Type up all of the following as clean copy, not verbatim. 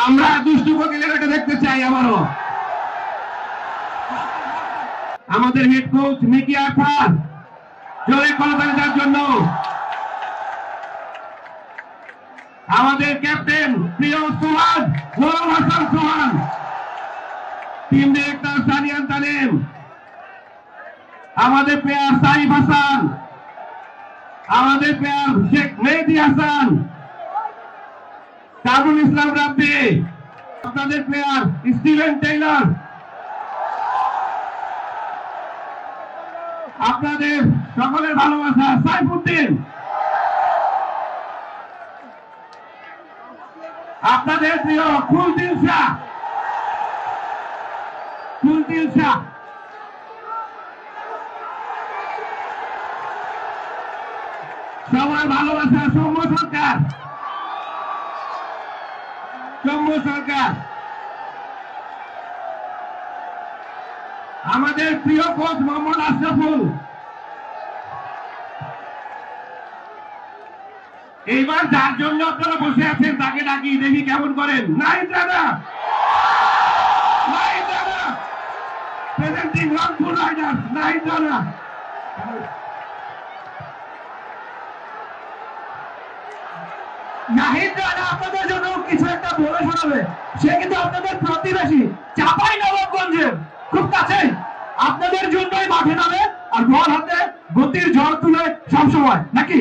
আমরা দুষ্টু কোকিলের এটা দেখতে চাই আবারও। আমাদের হেড কোচ মিকি আরফান জোরে করতালির জন্য। আমাদের ক্যাপ্টেন প্রিয় সোহান গোলাম হাসান সোহান, টিম ডিরেক্টর সানিয়ান তালিম, আমাদের প্লেয়ার সাইফ হাসান, আমাদের প্লেয়ার শেখ মেহেদি হাসান, কামরুল ইসলাম রাব্বি, আপনাদের প্লেয়ার স্টিভেন টেইলর, আপনাদের সকলের ভালোবাসা সাইফুদ্দিন, আপনাদের প্রিয় কুলদিন শাহ, সবার ভালোবাসা সৌম্য সরকার, আমাদের প্রিয় কোচ মোহাম্মদ আশরাফুল। এইবার যার জন্য আপনারা বসে আছেন তাকে ডাকি, দেখি কেমন করেন। Nahid Rana presenting Rangpur riders, Nahid Rana. নাহিদ রানা আপনাদের জন্য কিছু একটা বলে শোনাবে। সে কিন্তু আপনাদের প্রতিবেশী চাঁপাইনবাবগঞ্জের খুব কাছেই, আপনাদের জন্যই মাঠে নামে আর বল হাতে গতির ঝড় তুলে সবসময়, নাকি?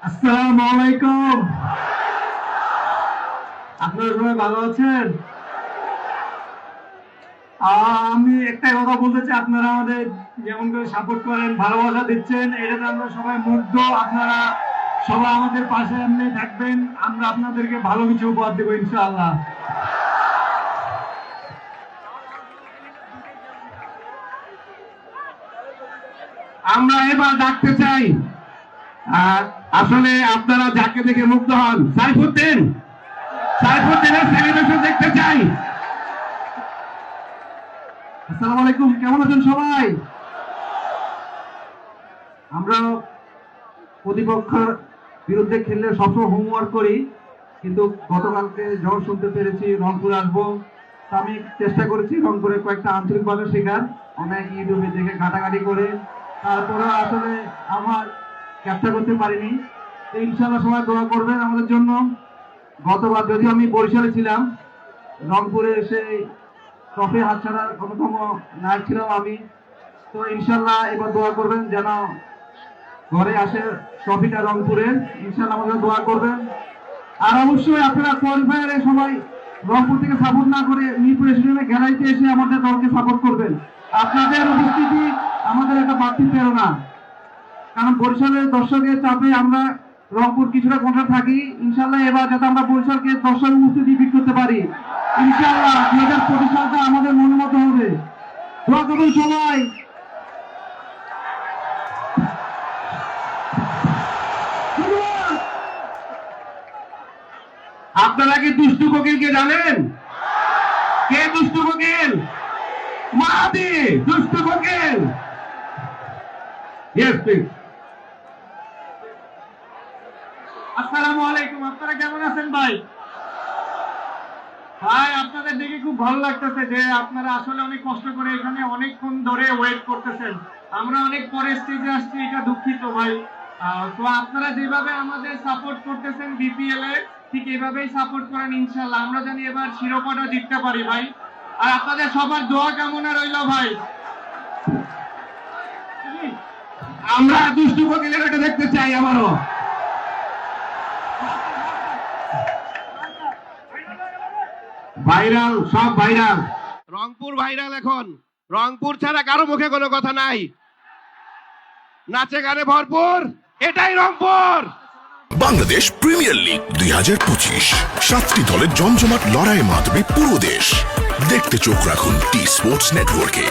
আসসালামু আলাইকুম, আপনারা সবাই ভালো আছেন? আমি একটা কথা বলতে চাই, আপনারা আমাদের যেমন করে সাপোর্ট করেন, ভালোবাসা দিচ্ছেন, এটাতে আমরা সবাই মুগ্ধ। আপনারা সবাই আমাদের পাশে এমনি থাকবেন, আমরা আপনাদেরকে ভালো কিছু উপহার দেবো ইনশাআল্লাহ। আমরা এবার ডাকতে চাই, আসলে আপনারা যাকে দেখে মুগ্ধ হন, সাইফুদ্দিনের সেলিব্রেশন দেখতে চাই। আসসালামু আলাইকুম, কেমন আছেন সবাই? আমরা প্রতিপক্ষের বিরুদ্ধে খেললে সবসময় হোমওয়ার্ক করি, কিন্তু গতকালকে যখন শুনতে পেরেছি রংপুর আসবো, তা আমি চেষ্টা করেছি রংপুরে কয়েকটা আঞ্চলিক ভাষা শেখার, অনেক ইউটিউবে দেখে ঘাটাঘাটি করে, তারপরে আসলে আমার ক্যাপচার করতে পারিনি। ইনশাআল্লাহ সবাই দোয়া করবেন আমাদের জন্য। গতবার যদিও আমি বরিশালে ছিলাম, রংপুরে এসে ট্রফি হাতছাড়ার অন্যতম নায়ক ছিলাম আমি, তো ইনশাআল্লাহ এবার দোয়া করবেন যেন ঘরে আসে ট্রফিটা রংপুরের, ইনশাআল্লাহ আমাদের দোয়া করবেন। আর অবশ্যই আপনারা কোয়ালিফায়ারে সবাই রংপুর থেকে সাপোর্ট না করে মিরপুর স্টেডিয়ামে গ্যালারিতে এসে আমাদের দলকে সাপোর্ট করবেন। আপনাদের উপস্থিতি আমাদের একটা বাড়তি প্রেরণা, কারণ বরিশালের দর্শকের চাপে আমরা রংপুর কিছুটা কোণে থাকি। ইনশাআল্লাহ এবার যাতে আমরা বরিশালকে দর্শক উপস্থিতি বিট করতে পারি, ইনশাআল্লাহ 2025 সালটা আমাদের মনের মতো হবে। দোয়া করুন সবাই। আপনারা কি দুষ্টু কোকিলকে জানেন? কে দুষ্টু কোকিল? মাহাদি দুষ্টু কোকিল। Yes please. আসসালামু আলাইকুম, আপনারা কেমন আছেন ভাই? ভাই আপনাদের দেখে খুব ভালো লাগতেছে যে আপনারা আসলে অনেক কষ্ট করে এখানে অনেকক্ষণ ধরে ওয়েট করতেছেন। আমরা অনেক পরে স্টেজে আসছি, এটা দুঃখিত ভাই। তো আপনারা যেভাবে আমাদের সাপোর্ট করতেছেন বিপিএল এ, ঠিক এভাবেই সাপোর্ট করেন ইনশাআল্লাহ। আমরা জানি এবার শিরোপাটা জিততে পারি ভাই, আর আপনাদের সবার দোয়া কামনা রইল ভাই। আমরা দুষ্টু কোকিলের এটা দেখতে চাই আবারও। ভাইরাল, সব ভাইরাল, রংপুর ভাইরাল। এখন রংপুর ছাড়া কারো মুখে কোনো কথা নাই, নাচে গানে ভরপুর, এটাই রংপুর। বাংলাদেশ প্রিমিয়ার লিগ 2025, 7টি দলের জমজমাট লড়াইয়ের মাধ্যমে পুরো দেশ দেখতে চোখ রাখুন টি স্পোর্টস নেটওয়ার্কে।